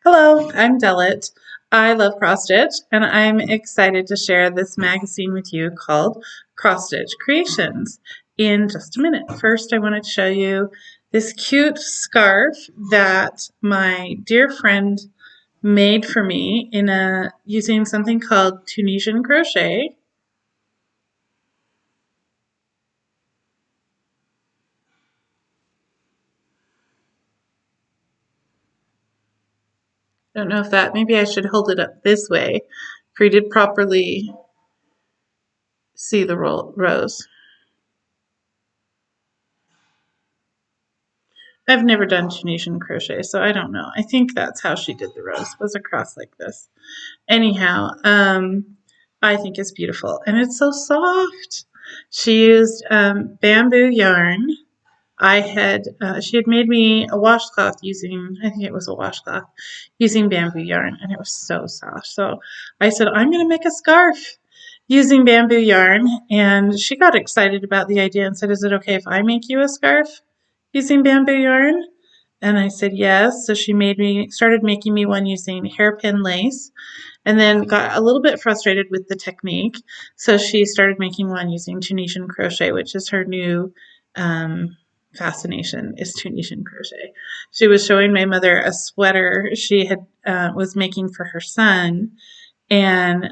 Hello, I'm Delit. I love cross stitch and I'm excited to share this magazine with you called Cross Stitch Creations in just a minute. First, I want to show you this cute scarf that my dear friend made for me using something called Tunisian crochet. I don't know if maybe I should hold it up this way for you to properly see the rows. I've never done Tunisian crochet, so I don't know. I think that's how she did the rows, was across like this. Anyhow, I think it's beautiful, and it's so soft. She used bamboo yarn. She had made me a washcloth using, I think it was a washcloth, using bamboo yarn, and it was so soft. So I said, I'm going to make a scarf using bamboo yarn, and she got excited about the idea and said, is it okay if I make you a scarf using bamboo yarn? And I said yes. So she started making me one using hairpin lace, and then got a little bit frustrated with the technique. So she started making one using Tunisian crochet, which is her new fascination, is Tunisian crochet. She was showing my mother a sweater she had was making for her son, and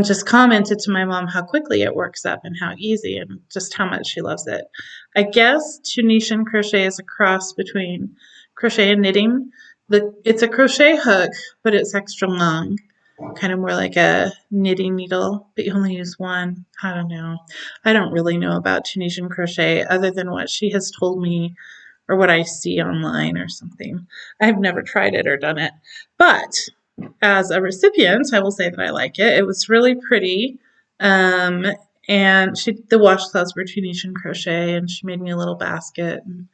just commented to my mom how quickly it works up and how easy and just how much she loves it. I guess Tunisian crochet is a cross between crochet and knitting. It's a crochet hook, but it's extra long, kind of more like a knitting needle, but you only use one. I don't know. I don't really know about Tunisian crochet other than what she has told me or what I see online or something. I've never tried it or done it, but as a recipient, I will say that I like it. It was really pretty. Um, and the washcloths were Tunisian crochet, and she made me a little basket. And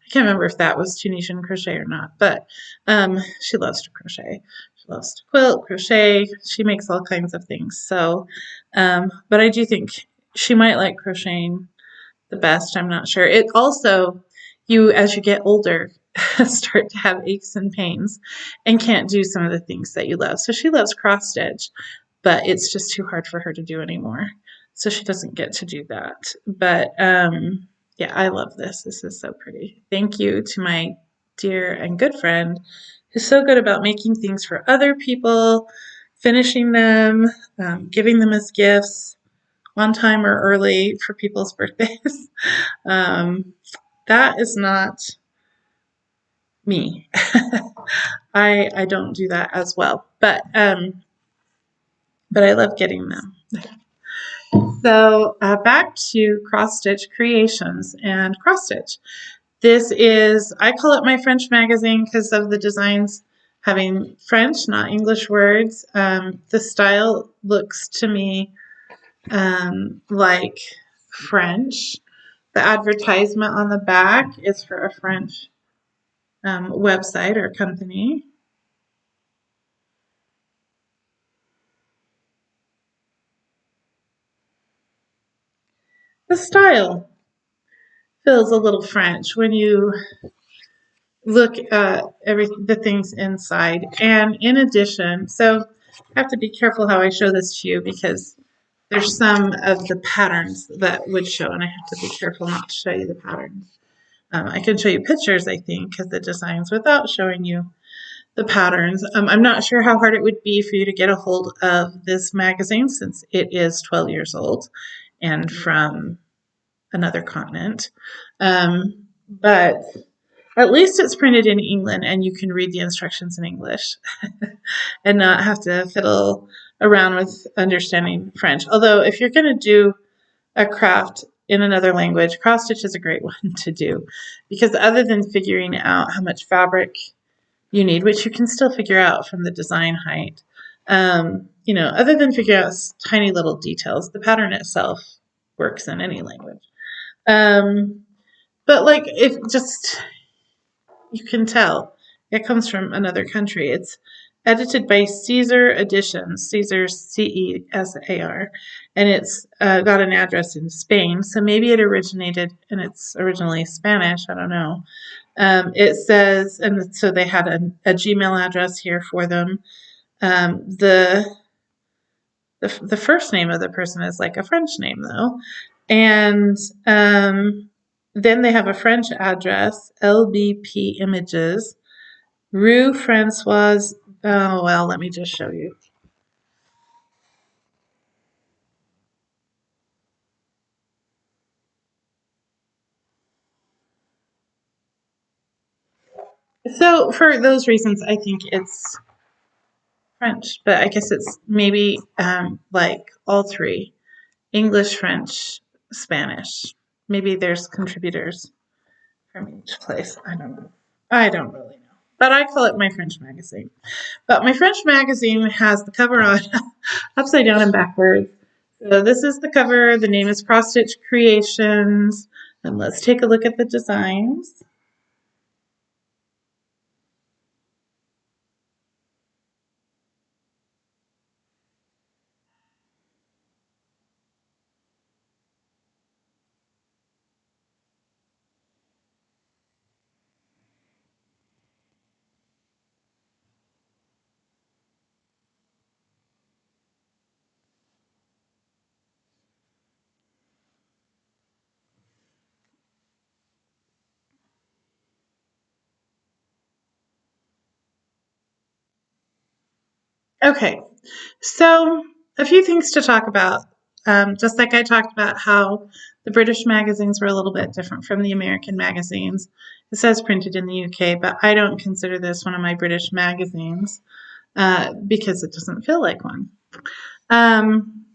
I can't remember if that was Tunisian crochet or not, but she loves to crochet. She loves to quilt, crochet. She makes all kinds of things. So, but I do think she might like crocheting the best. I'm not sure. It also, as you get older, start to have aches and pains and can't do some of the things that you love. So she loves cross stitch, but it's just too hard for her to do anymore. So she doesn't get to do that. But yeah, I love this. This is so pretty. Thank you to my dear and good friend who's so good about making things for other people, finishing them, giving them as gifts on time or early for people's birthdays. um, that is not me. I don't do that as well, but I love getting them. So back to cross stitch creations and cross stitch. I call it my French magazine because of the designs having French, not English words. The style looks to me like French. The advertisement on the back is for a French website or company. The style feels a little French when you look at the things inside. And in addition, so I have to be careful how I show this to you because there's some of the patterns that would show, and I have to be careful not to show you the patterns. I can show you pictures, I think, of the designs without showing you the patterns. I'm not sure how hard it would be for you to get a hold of this magazine since it is 12 years old and from another continent. But at least it's printed in England and you can read the instructions in English and not have to fiddle around with understanding French. Although if you're going to do a craft in another language, cross stitch is a great one to do because other than figuring out how much fabric you need, which you can still figure out from the design height, other than figure out tiny little details, the pattern itself works in any language. But like you can tell it comes from another country. edited by Caesar Editions, Caesar Cesar, and it's got an address in Spain. So maybe it originated, and it's originally Spanish. I don't know. It says, and so they had a Gmail address here for them. The the first name of the person is like a French name though, and then they have a French address, LBP Images, Rue Francoise. Oh well, let me just show you. So for those reasons, I think it's French, but I guess it's maybe like all three: English, French, Spanish. Maybe there's contributors from each place. I don't know. I don't really know. But I call it my French magazine. But my French magazine has the cover on upside down and backwards. So this is the cover. The name is Cross Stitch Creations. And let's take a look at the designs. Okay, so a few things to talk about. Just like I talked about how the British magazines were a little bit different from the American magazines. It says printed in the UK, but I don't consider this one of my British magazines because it doesn't feel like one. Um,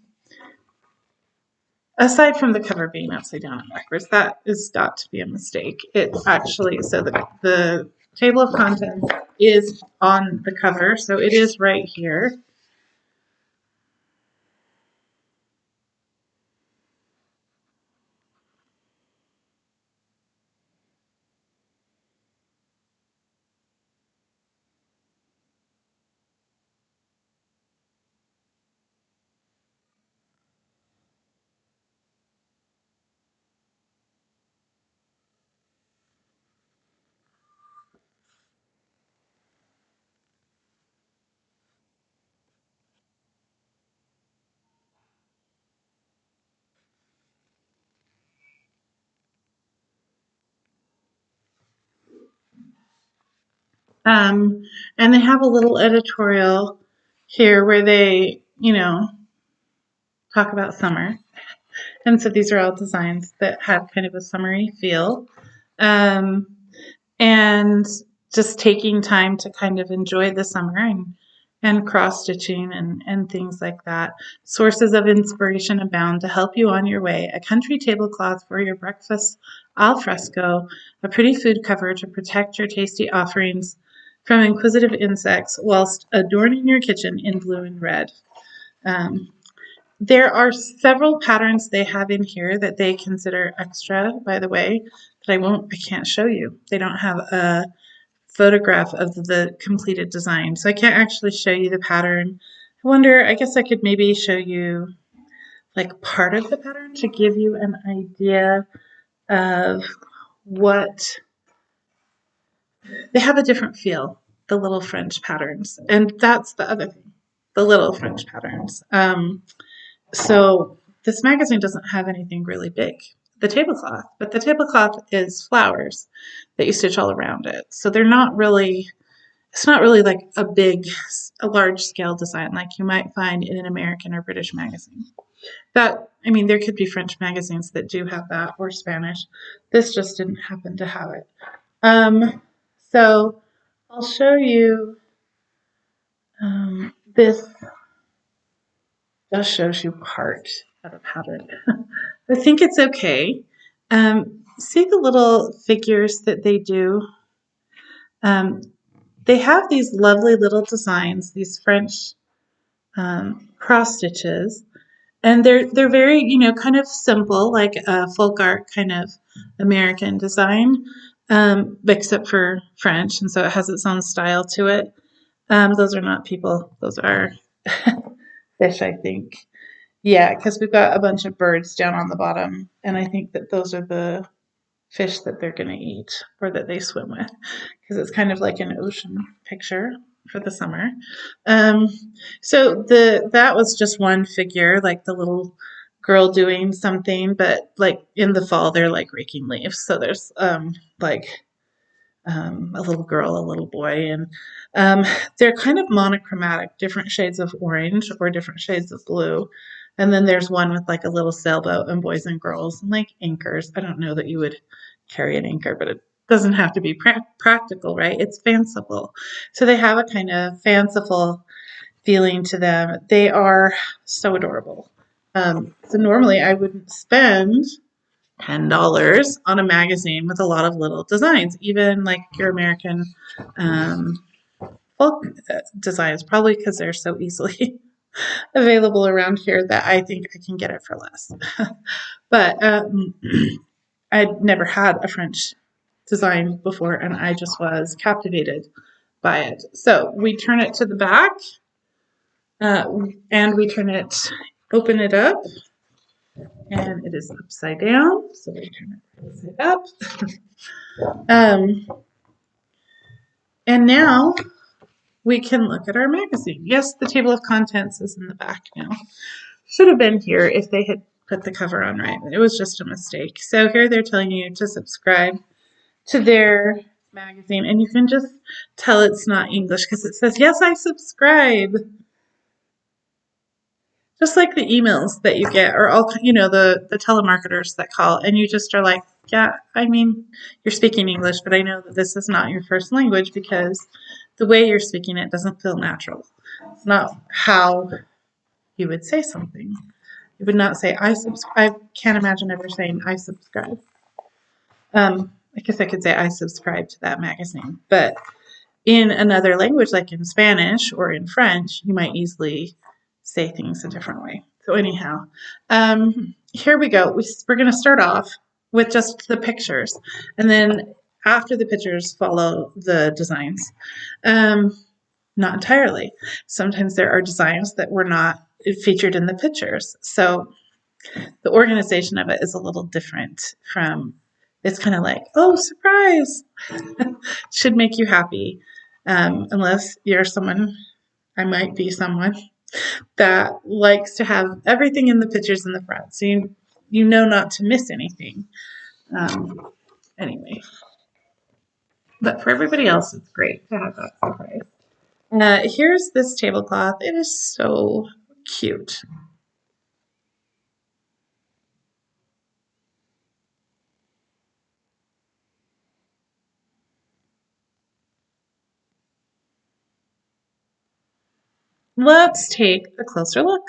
Aside from the cover being upside down and backwards, that has got to be a mistake. It actually, so the table of contents is on the cover, so it is right here. Um, and they have a little editorial here where they, talk about summer. And so these are all designs that have kind of a summery feel. Um, and just taking time to kind of enjoy the summer and cross stitching and things like that. Sources of inspiration abound to help you on your way. A country tablecloth for your breakfast al fresco, a pretty food cover to protect your tasty offerings from inquisitive insects whilst adorning your kitchen in blue and red. Um, there are several patterns they have in here that they consider extra, by the way, that I can't show you. They don't have a photograph of the completed design, so I can't actually show you the pattern. I guess I could maybe show you like part of the pattern to give you an idea of what they have a different feel, the little French patterns. And that's the other thing, the little French patterns. So this magazine doesn't have anything really big, the tablecloth, but the tablecloth is flowers that you stitch all around it. So it's not really like a large scale design like you might find in an American or British magazine. There could be French magazines that do have that or Spanish. This just didn't happen to have it. So I'll show you this just shows you part of a pattern. I think it's okay. See the little figures that they do? Um, they have these lovely little designs, these French cross stitches, and they're very kind of simple, like a folk art kind of American design, except for French, and so it has its own style to it. Those are not people. Those are fish, I think. Yeah, because we've got a bunch of birds down on the bottom, and I think that those are the fish that they're going to eat or that they swim with, because it's kind of like an ocean picture for the summer. Um, so that was just one figure, like the little girl doing something, but like in the fall they're like raking leaves. So there's like a little girl, a little boy, and um, they're kind of monochromatic, different shades of orange or different shades of blue. And then there's one with like a little sailboat and boys and girls and like anchors. I don't know that you would carry an anchor, but it doesn't have to be practical, right? It's fanciful. So they have a kind of fanciful feeling to them. They are so adorable. So normally I wouldn't spend $10 on a magazine with a lot of little designs, even like your American um, folk designs, probably because they're so easily available around here that I think I can get it for less. But I'd never had a French design before, and I just was captivated by it. So we turn it to the back, uh, and we open it up, and it is upside down. So we turn it upside up. Um, and now we can look at our magazine. Yes, the table of contents is in the back now. Should have been here if they had put the cover on right. It was just a mistake. So here they're telling you to subscribe to their magazine, and you can just tell it's not English because it says, yes, I subscribe. Just like the emails that you get, or all, the telemarketers that call, and you just are like, yeah, I mean, you're speaking English, but I know that this is not your first language because the way you're speaking it doesn't feel natural. It's not how you would say something. You would not say, I subscribe. I can't imagine ever saying, I subscribe. I guess I could say, I subscribe to that magazine. But in another language, like in Spanish or in French, you might easily say things a different way. So anyhow, here we go. We're going to start off with just the pictures. And then after the pictures follow the designs. Not entirely. Sometimes there are designs that were not featured in the pictures. So the organization of it is a little different from, it's kind of like, oh, surprise. Should make you happy. Unless you're someone, I might be someone that likes to have everything in the pictures in the front. So you know not to miss anything. Anyway, but for everybody else, it's great to have that surprise. Here's this tablecloth. It is so cute. Let's take a closer look.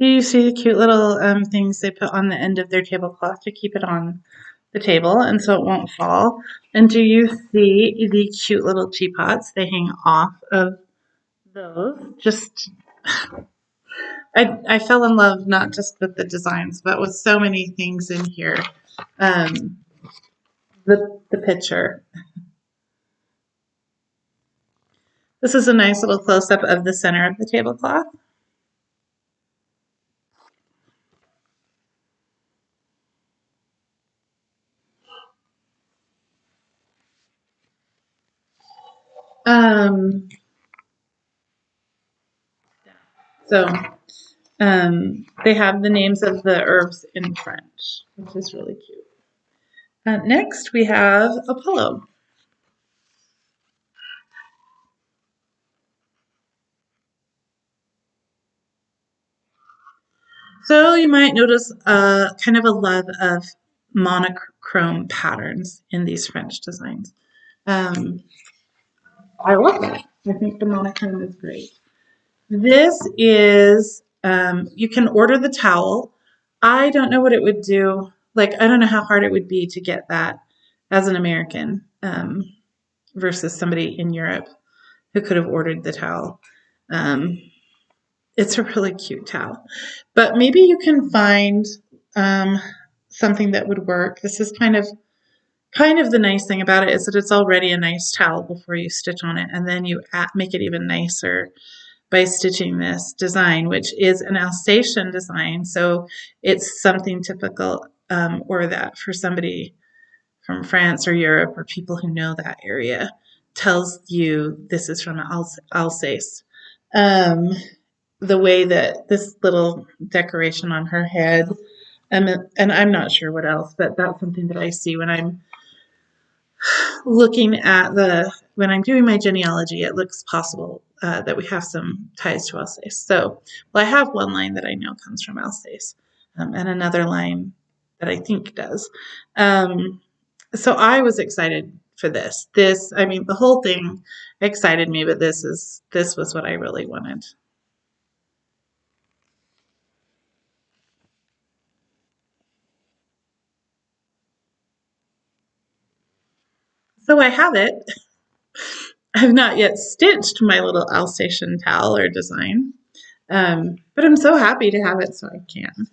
Do you see the cute little things they put on the end of their tablecloth to keep it on the table and so it won't fall? And do you see the cute little teapots they hang off of those? Just, I fell in love not just with the designs, but with so many things in here. Um, the picture. This is a nice little close up of the center of the tablecloth. Um, so they have the names of the herbs in French, which is really cute. Next, we have Apollo. So you might notice kind of a love of monochrome patterns in these French designs. Um, I love that. I think the monochrome is great. This is, you can order the towel. I don't know what it would do. Like, I don't know how hard it would be to get that as an American versus somebody in Europe who could have ordered the towel. Um, it's a really cute towel. But maybe you can find um, something that would work. This is kind of the nice thing about it is that it's already a nice towel before you stitch on it, and then you make it even nicer by stitching this design, which is an Alsatian design. So it's something typical, or that for somebody from France or Europe or people who know that area tells you this is from Alsace. Um, the way that this little decoration on her head, and I'm not sure what else, but that's something that I see when I'm looking at when I'm doing my genealogy. It looks possible that we have some ties to Alsace. So, well, I have one line that I know comes from Alsace, and another line that I think does. So I was excited for this. I mean, the whole thing excited me, but this was what I really wanted. So I have it. I've not yet stitched my little Alsatian towel or design, but I'm so happy to have it so I can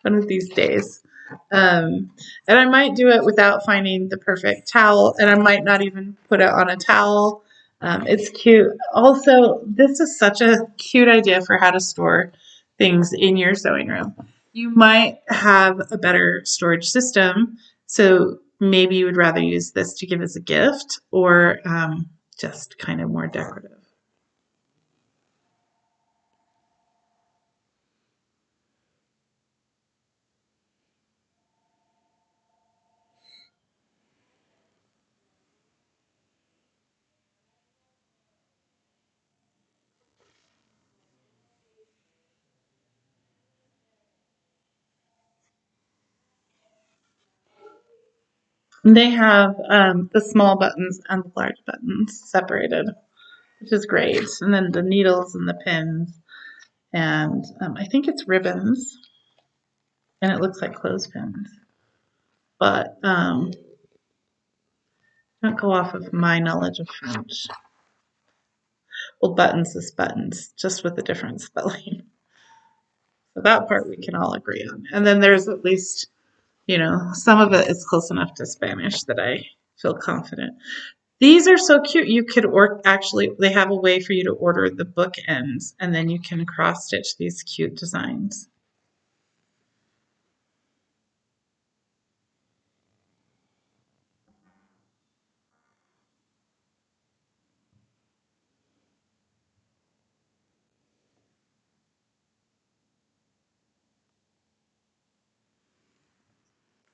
one of these days. And I might do it without finding the perfect towel, and I might not even put it on a towel. It's cute. Also, this is such a cute idea for how to store things in your sewing room. You might have a better storage system, so maybe you would rather use this to give as a gift or just kind of more decorative. They have the small buttons and the large buttons separated, which is great. And then the needles and the pins, and I think it's ribbons, and it looks like clothespins. But don't go off of my knowledge of French. Well, buttons is buttons, just with a different spelling. So that part we can all agree on. And then there's at least, some of it is close enough to Spanish that I feel confident. These are so cute. You could actually, they have a way for you to order the bookends, and then you can cross stitch these cute designs.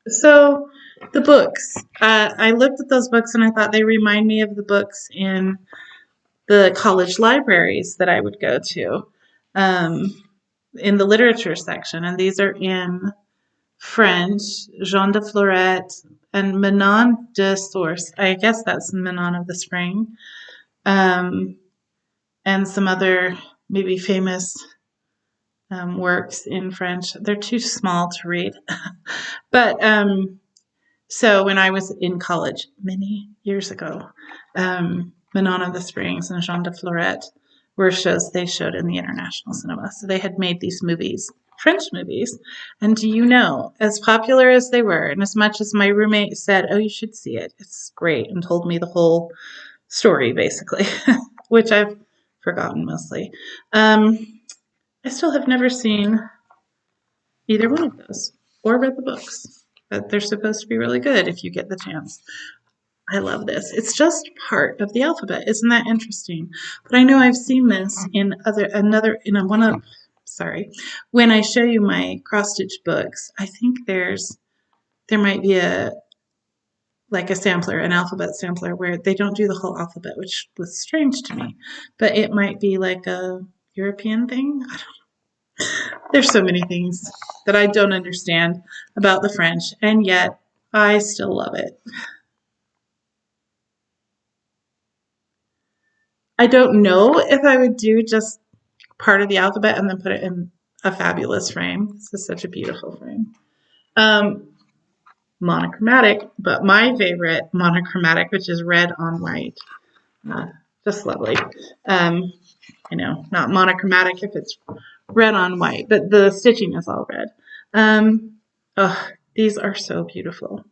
So the books, I looked at those books and I thought they remind me of the books in the college libraries that I would go to, um, in the literature section. And these are in French, Jean de Florette, and Manon de Source. I guess that's Manon of the Spring. Um, and some other maybe famous works in French. They're too small to read. But so when I was in college many years ago, Manon of the Springs and Jean de Florette were shows they showed in the international cinema. So they had made these movies, French movies. And do you know, as popular as they were, and as much as my roommate said, oh, you should see it, it's great, and told me the whole story, basically, which I've forgotten mostly. I still have never seen either one of those or read the books, but they're supposed to be really good if you get the chance. I love this. It's just part of the alphabet. Isn't that interesting? But I know I've seen this in one of, sorry, when I show you my cross stitch books, I think there might be like a sampler, an alphabet sampler where they don't do the whole alphabet, which was strange to me, but it might be like a European thing. I don't know. There's so many things that I don't understand about the French, and yet I still love it. I don't know if I would do just part of the alphabet and then put it in a fabulous frame. This is such a beautiful frame. Um, Monochromatic, but my favorite monochromatic, which is red on white. Uh, just lovely. Um, not monochromatic if it's red on white, but the stitching is all red. Oh, these are so beautiful.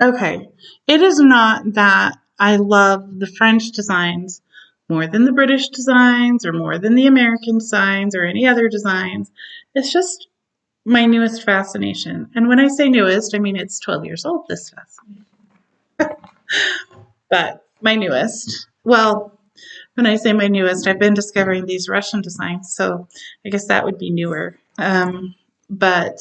Okay, it is not that I love the French designs more than the British designs or more than the American designs or any other designs. It's just my newest fascination. And when I say newest, I mean it's 12 years old, this fascination. But my newest, well, when I say my newest, I've been discovering these Russian designs, so I guess that would be newer. But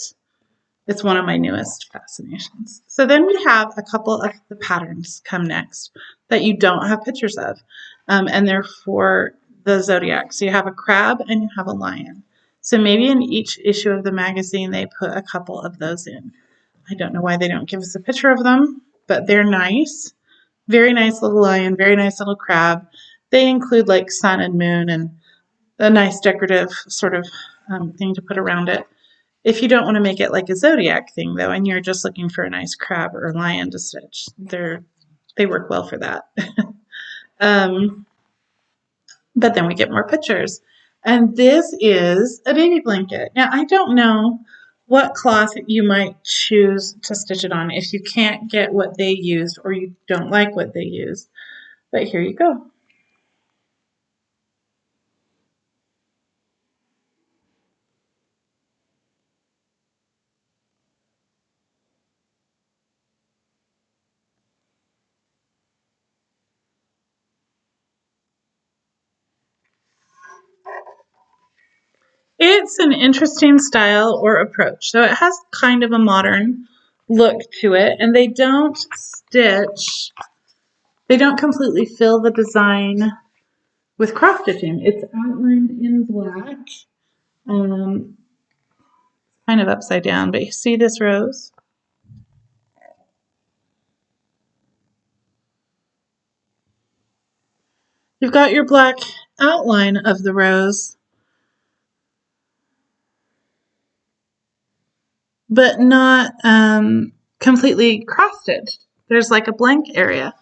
it's one of my newest fascinations. So then we have a couple of the patterns come next that you don't have pictures of, and they're for the zodiac. So you have a crab and you have a lion. So maybe in each issue of the magazine they put a couple of those in. I don't know why they don't give us a picture of them, but they're nice. Very nice little lion, very nice little crab. They include like sun and moon and a nice decorative sort of thing to put around it. If you don't want to make it like a zodiac thing, though, and you're just looking for a nice crab or lion to stitch, they work well for that. um, but then we get more pictures. And this is a baby blanket. Now, I don't know what cloth you might choose to stitch it on if you can't get what they used or you don't like what they used. But here you go. It's an interesting style or approach. So it has kind of a modern look to it, and they don't completely fill the design with cross stitching. It's outlined in black, um, kind of upside down, but you see this rose? You've got your black outline of the rose, but not completely cross stitched. There's like a blank area,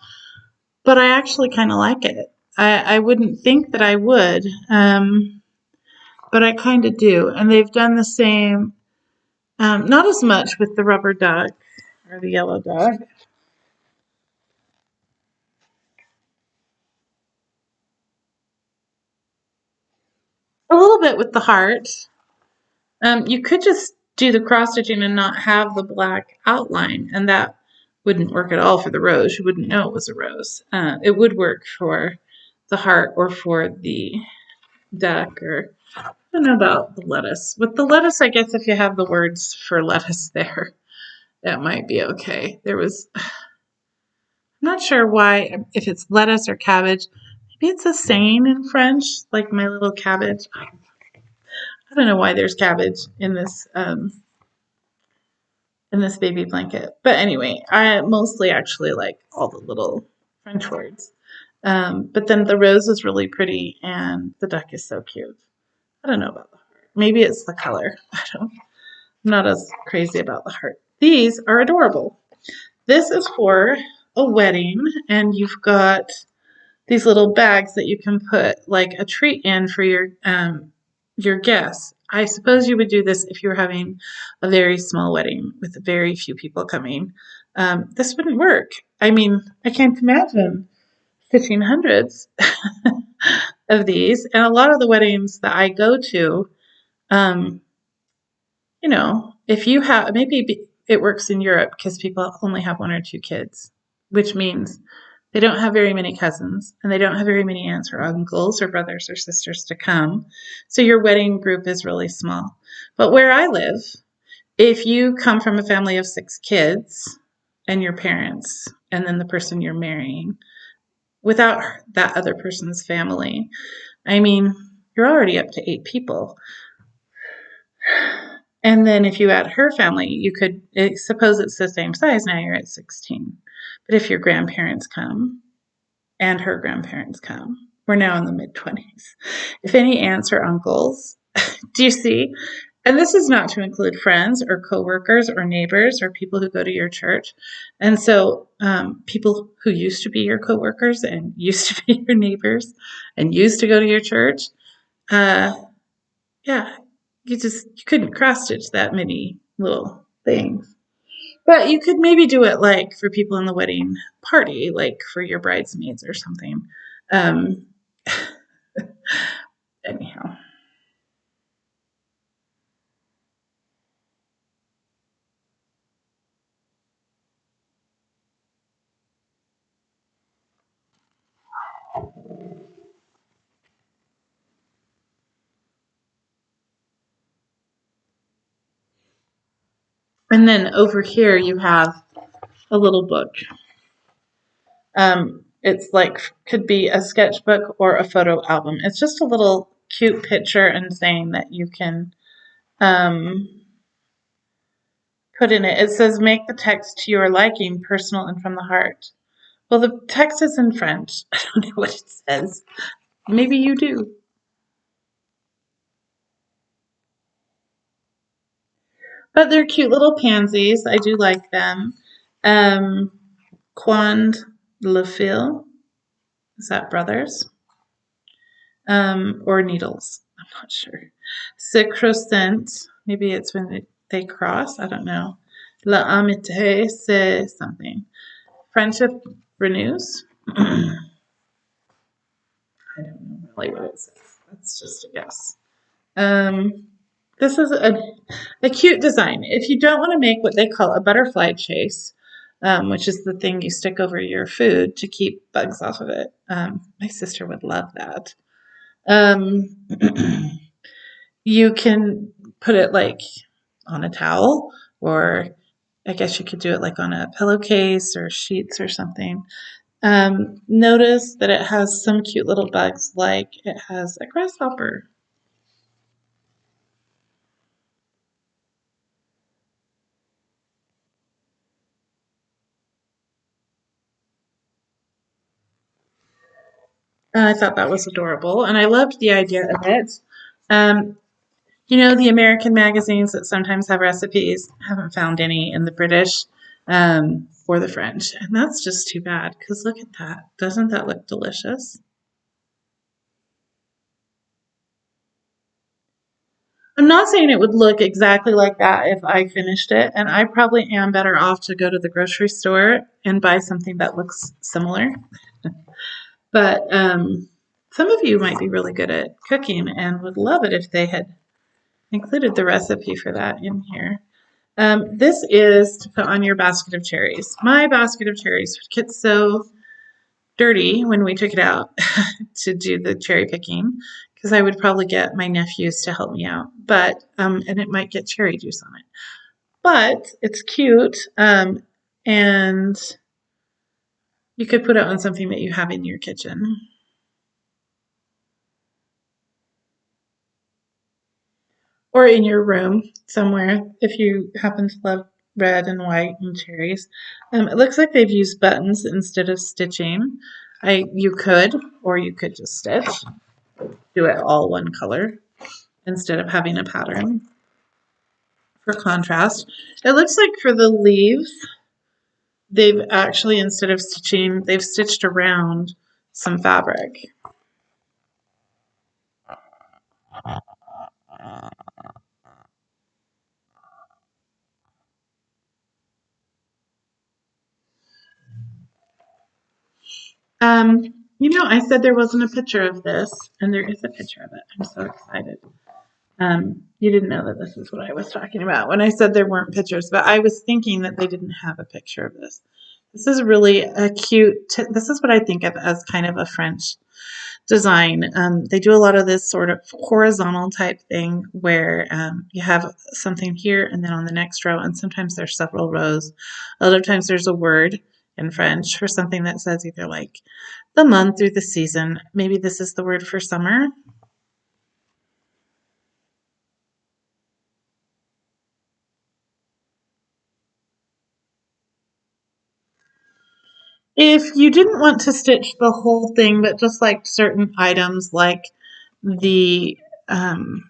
but I actually kind of like it. I wouldn't think that I would, but I kind of do. And they've done the same, not as much with the rubber duck or the yellow duck. A little bit with the heart. You could just do the cross stitching and not have the black outline, and that wouldn't work at all for the rose. You wouldn't know it was a rose. It would work for the heart or for the duck, or I don't know about the lettuce. With the lettuce, I guess if you have the words for lettuce there, that might be okay. I'm not sure why, if it's lettuce or cabbage. Maybe it's a saying in French, like my little cabbage. I don't know why there's cabbage in this baby blanket. But anyway, I mostly actually like all the little French words. But then the rose is really pretty and the duck is so cute. I don't know about the heart. Maybe it's the color. I'm not as crazy about the heart. These are adorable. This is for a wedding, and you've got these little bags that you can put like a treat in for your guests. I suppose you would do this if you were having a very small wedding with very few people coming. This wouldn't work. I mean, I can't imagine stitching hundreds of these. And a lot of the weddings that I go to, um, if you have, maybe it works in Europe because people only have one or two kids. which means they don't have very many cousins and they don't have very many aunts or uncles or brothers or sisters to come. So your wedding group is really small. But where I live, if you come from a family of 6 kids and your parents and then the person you're marrying, without that other person's family, I mean, you're already up to 8 people. And then if you add her family, you could suppose it's the same size. Now you're at 16. But if your grandparents come and her grandparents come, we're now in the mid-20s. If any aunts or uncles, do you see? And this is not to include friends or coworkers or neighbors or people who go to your church. And so people who used to be your coworkers and used to be your neighbors and used to go to your church, yeah, you couldn't cross stitch that many little things. But you could maybe do it like for people in the wedding party, like for your bridesmaids or something. Um, anyhow. And then over here you have a little book. It's like could be a sketchbook or a photo album. It's just a little cute picture and saying that you can um, put in it. It says, make the text to your liking, personal and from the heart. Well, the text is in French. I don't know what it says. Maybe you do. But they're cute little pansies. I do like them. Um, Quand Le Fil. Is that brothers? Or needles. I'm not sure. Se maybe it's when they cross. I don't know. La amitié, c'est something. Friendship renews. I don't know really what it says. That's just a guess. Um, this is a cute design. If you don't want to make what they call a butterfly chase, which is the thing you stick over your food to keep bugs off of it, my sister would love that. Um, you can put it like on a towel, or I guess you could do it like on a pillowcase or sheets or something. Notice that it has some cute little bugs, like it has a grasshopper. I thought that was adorable, and I loved the idea of it. Um, the American magazines that sometimes have recipes, haven't found any in the British or the French, and that's just too bad because look at that. Doesn't that look delicious? I'm not saying it would look exactly like that if I finished it, and I probably am better off to go to the grocery store and buy something that looks similar. But some of you might be really good at cooking and would love it if they had included the recipe for that in here. This is to put on your basket of cherries. My basket of cherries would get so dirty when we took it out to do the cherry picking because I would probably get my nephews to help me out. But and it might get cherry juice on it. But it's cute, and you could put it on something that you have in your kitchen. Or in your room somewhere if you happen to love red and white and cherries. It looks like they've used buttons instead of stitching. You could, or you could just stitch, do it all one color instead of having a pattern for contrast. It looks like for the leaves, they've actually, instead of stitching, they've stitched around some fabric. Um, I said there wasn't a picture of this, and there is a picture of it. I'm so excited. You didn't know that this is what I was talking about when I said there weren't pictures, but I was thinking that they didn't have a picture of this. This is really a cute, this is what I think of as kind of a French design. They do a lot of this sort of horizontal type thing where you have something here and then on the next row, and sometimes there's several rows. Other times there's a word in French for something that says either like the month or the season. Maybe this is the word for summer. If you didn't want to stitch the whole thing, but just like certain items like the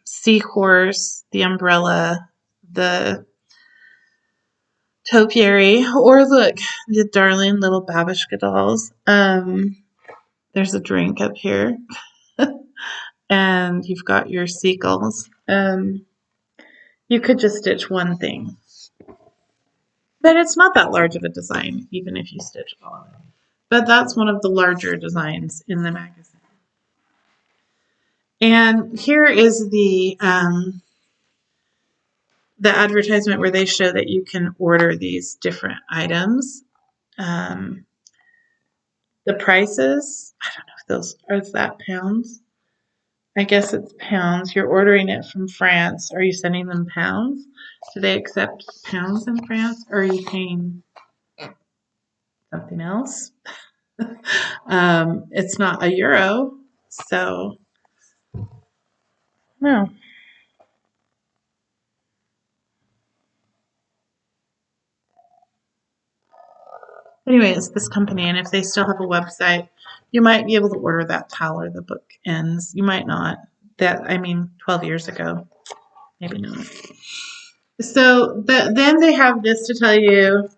seahorse, the umbrella, the topiary, or look, the darling little babushka dolls. There's a drink up here, and you've got your seagulls. You could just stitch one thing, but it's not that large of a design, even if you stitch all of it. But that's one of the larger designs in the magazine. And here is the advertisement where they show that you can order these different items. The prices, I don't know if those is that pounds. I guess it's pounds. You're ordering it from France. Are you sending them pounds? Do they accept pounds in France? Or are you paying something else? It's not a euro, so no. Anyways, this company, and if they still have a website, you might be able to order that towel or the book ends. You might not. That, I mean, 12 years ago, maybe not. So then they have this to tell you,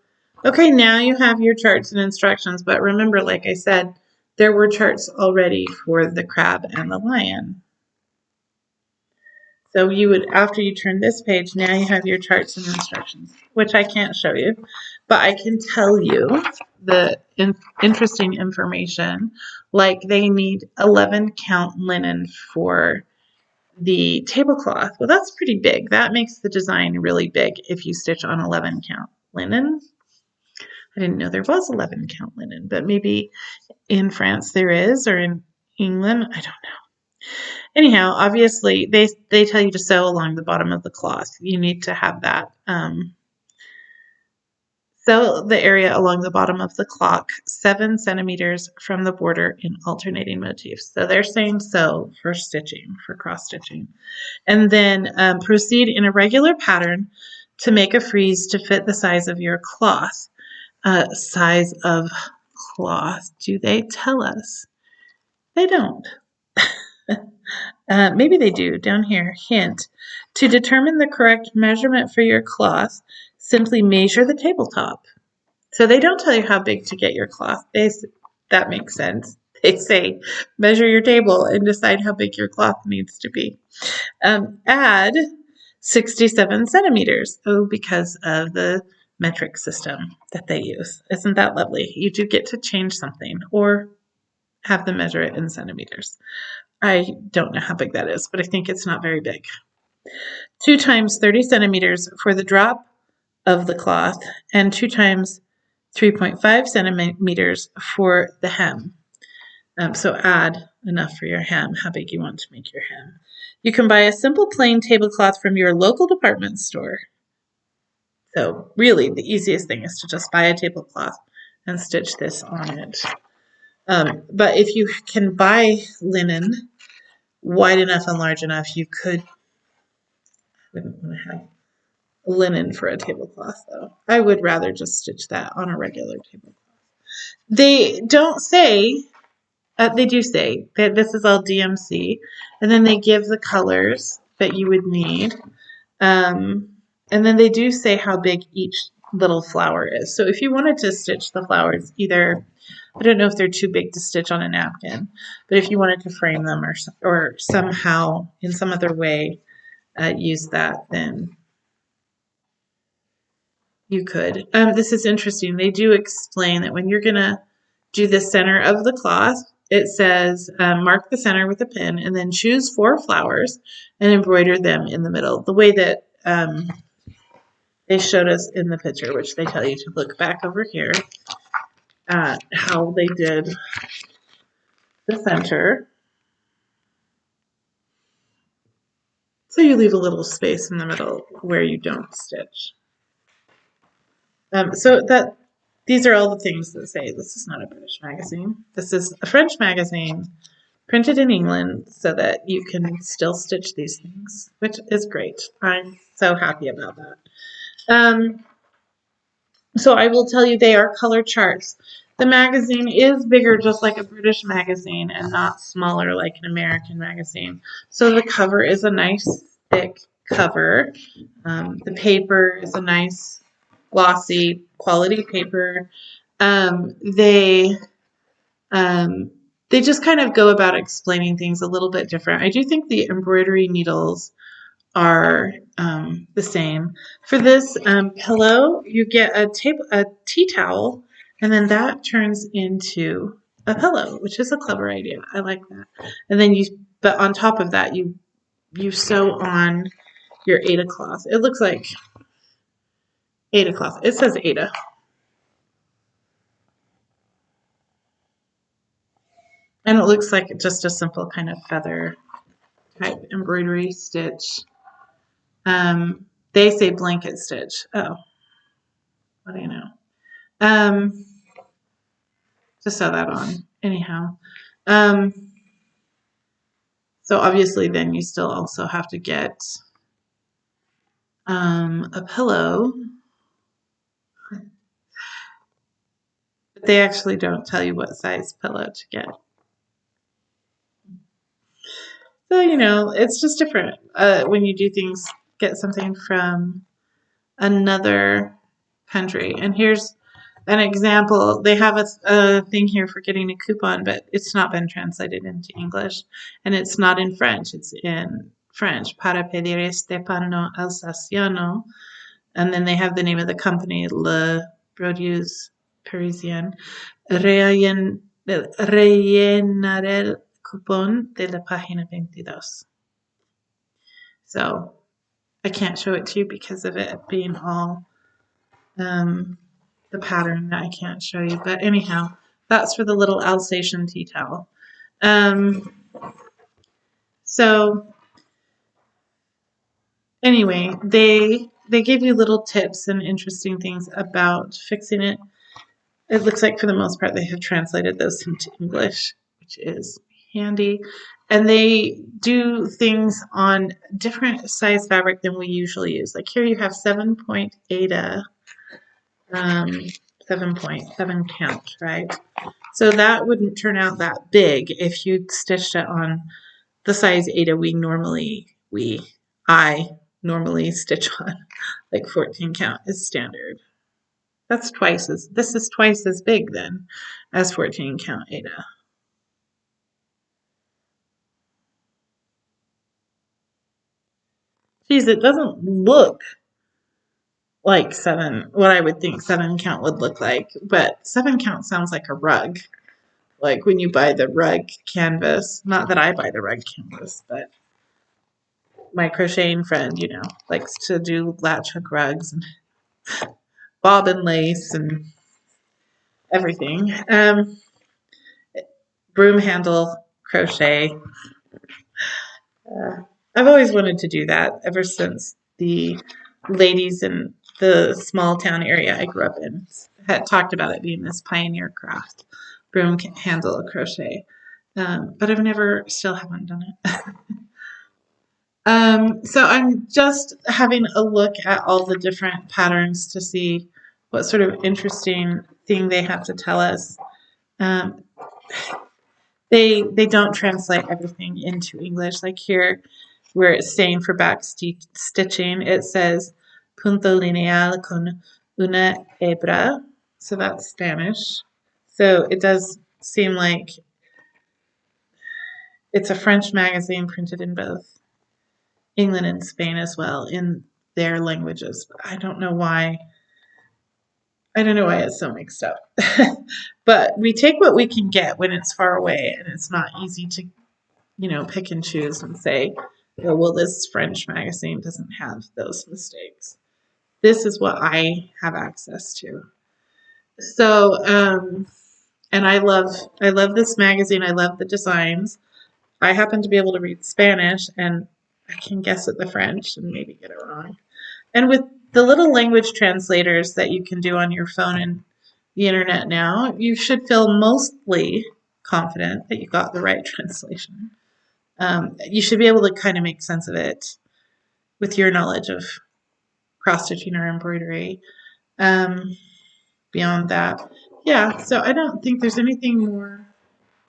okay, now you have your charts and instructions, but remember, like I said, there were charts already for the crab and the lion. So you would, after you turn this page, now you have your charts and instructions, which I can't show you, but I can tell you the interesting information, like they need 11 count linen for the tablecloth. Well, that's pretty big. That makes the design really big if you stitch on 11 count linen. I didn't know there was 11 count linen, but maybe in France there is, or in England, I don't know. Anyhow, obviously they tell you to sew along the bottom of the cloth. You need to have that. Sew the area along the bottom of the clock 7 centimeters from the border in alternating motifs. So they're saying sew for stitching, for cross stitching. And then proceed in a regular pattern to make a frieze to fit the size of your cloth. Size of cloth, do they tell us? They don't. Maybe they do, down here. Hint, to determine the correct measurement for your cloth, simply measure the tabletop. So they don't tell you how big to get your cloth. That makes sense. They say measure your table and decide how big your cloth needs to be. Add 67 centimeters. Oh, because of the metric system that they use. Isn't that lovely? You do get to change something or have them measure it in centimeters. I don't know how big that is, but I think it's not very big. 2 times 30 centimeters for the drop of the cloth and 2 times 3.5 centimeters for the hem. So add enough for your hem, how big you want to make your hem. You can buy a simple plain tablecloth from your local department store. So really the easiest thing is to just buy a tablecloth and stitch this on it. But if you can buy linen wide enough and large enough, you could. I wouldn't want to have linen for a tablecloth though. I would rather just stitch that on a regular tablecloth. They don't say, they do say that this is all DMC, and then they give the colors that you would need. And then they do say how big each little flower is. So if you wanted to stitch the flowers, either, I don't know if they're too big to stitch on a napkin, but if you wanted to frame them or somehow in some other way use that, then you could. This is interesting. They do explain that when you're going to do the center of the cloth, it says mark the center with a pin and then choose 4 flowers and embroider them in the middle. The way that they showed us in the picture, which they tell you to look back over here. at how they did the center. So you leave a little space in the middle where you don't stitch. So that these are all the things that say this is not a British magazine. This is a French magazine printed in England so that you can still stitch these things, which is great. I'm so happy about that. So I will tell you they are color charts. The magazine is bigger, just like a British magazine, and not smaller like an American magazine. So the cover is a nice thick cover. The paper is a nice glossy quality paper. Um, they they just kind of go about explaining things a little bit different. I do think the embroidery needles are the same. For this pillow, you get a tea towel, and then that turns into a pillow, which is a clever idea. I like that. And then but on top of that, you sew on your Ada cloth. It looks like Ada cloth. It says Ada. And it looks like just a simple kind of feather type embroidery stitch. They say blanket stitch. Oh, what do you know? To sew that on. Anyhow. So obviously then you still also have to get a pillow. But they actually don't tell you what size pillow to get. So, it's just different when you do things, get something from another country. And here's an example. They have a thing here for getting a coupon, but it's not been translated into English. And it's not in French. It's in French. Para pedir este panno alsaciano. And then they have the name of the company, Le Produits Parisien. Rellenar el cupón de la página 22. So I can't show it to you because of it being all the pattern that I can't show you. But anyhow, that's for the little Alsatian tea towel. So anyway, they give you little tips and interesting things about fixing it. It looks like for the most part they have translated those into English, which is handy. And they do things on different size fabric than we usually use. Like here you have 7-point Ada, 7.7 count, right? So that wouldn't turn out that big if you stitched it on the size Ada I normally stitch on, like 14 count is standard. This is twice as big then as 14 count Ada. Geez, it doesn't look like what I would think 7 count would look like, but 7 count sounds like a rug. Like when you buy the rug canvas, not that I buy the rug canvas, but my crocheting friend, likes to do latch hook rugs and bobbin lace and everything. Broom handle crochet. I've always wanted to do that ever since the ladies in the small town area I grew up in had talked about it being this pioneer craft, broom handle crochet. But I've still haven't done it. So I'm just having a look at all the different patterns to see what sort of interesting thing they have to tell us. They don't translate everything into English. Like here, where it's saying for back stitching, it says punto lineal con una hebra. So that's Spanish. So it does seem like it's a French magazine printed in both England and Spain as well in their languages. I don't know why. I don't know why it's so mixed up. But we take what we can get when it's far away and it's not easy to, pick and choose and say, oh, well, this French magazine doesn't have those mistakes. This is what I have access to. So, and I love this magazine. I love the designs. I happen to be able to read Spanish, and I can guess at the French and maybe get it wrong. And with the little language translators that you can do on your phone and the internet now, you should feel mostly confident that you got the right translation. You should be able to kind of make sense of it with your knowledge of cross stitching or embroidery. Um, Beyond that, yeah, so I don't think there's anything more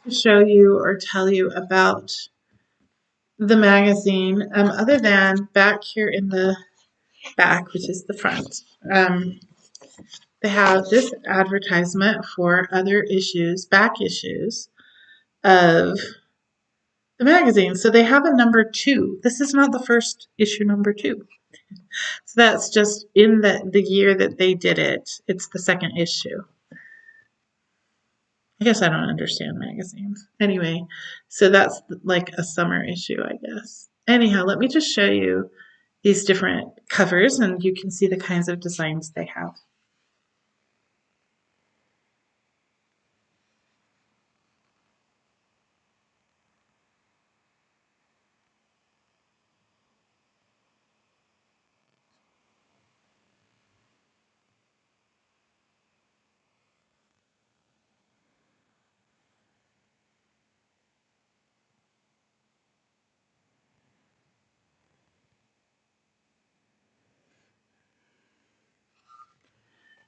to show you or tell you about the magazine, other than back here in the back, which is the front. They have this advertisement for other issues, back issues of the magazine. So they have a number 2. This is not the first issue, number 2. So that's just in the year that they did it. It's the second issue. I guess I don't understand magazines. Anyway, so that's like a summer issue, I guess. Anyhow, let me just show you these different covers and you can see the kinds of designs they have.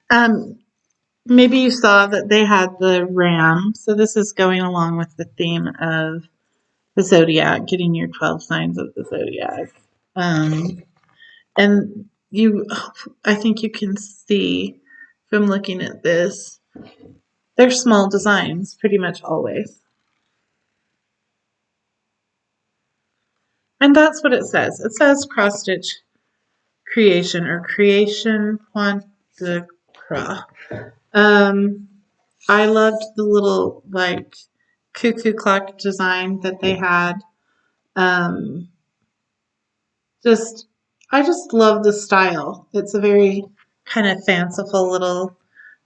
Um, Maybe you saw that they had the ram. So this is going along with the theme of the zodiac, getting your 12 signs of the zodiac. Um, and I think you can see from looking at this, they're small designs pretty much always. And that's what it says. It says cross stitch creation or Creation Point de Croix. Um, I loved the little like cuckoo clock design that they had. Um, just I just love the style. It's a very kind of fanciful little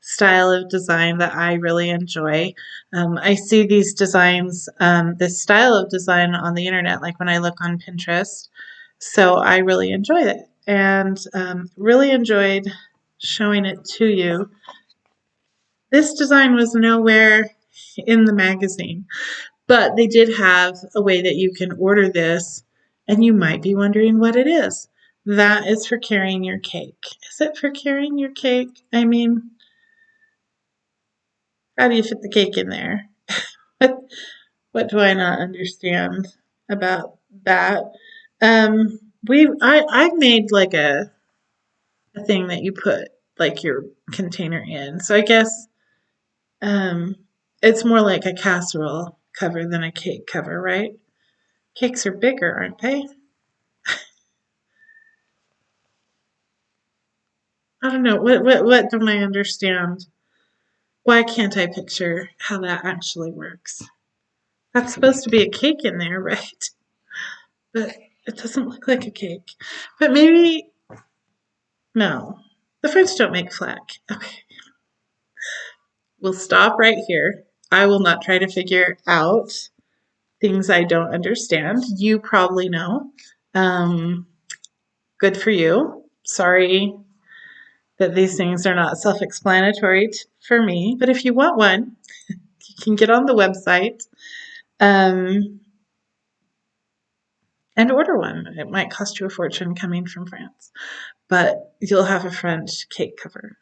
style of design that I really enjoy. I see these designs, this style of design on the internet, like when I look on Pinterest. So I really enjoy it and really enjoyed showing it to you. This design was nowhere in the magazine, but they did have a way that you can order this, and you might be wondering what it is. That is for carrying your cake. Is it for carrying your cake? I mean, how do you fit the cake in there? What, what do I not understand about that? I've made like a thing that you put like your container in. So I guess um, it's more like a casserole cover than a cake cover, right? Cakes are bigger, aren't they? I don't know. What don't I understand? Why can't I picture how that actually works? That's supposed to be a cake in there, right? But it doesn't look like a cake. But maybe no. The French don't make flack. Okay. We'll stop right here. I will not try to figure out things I don't understand. You probably know. Um, Good for you. Sorry that these things are not self explanatory for me, but if you want one, you can get on the website um, and order one. It might cost you a fortune coming from France, but you'll have a French cake cover.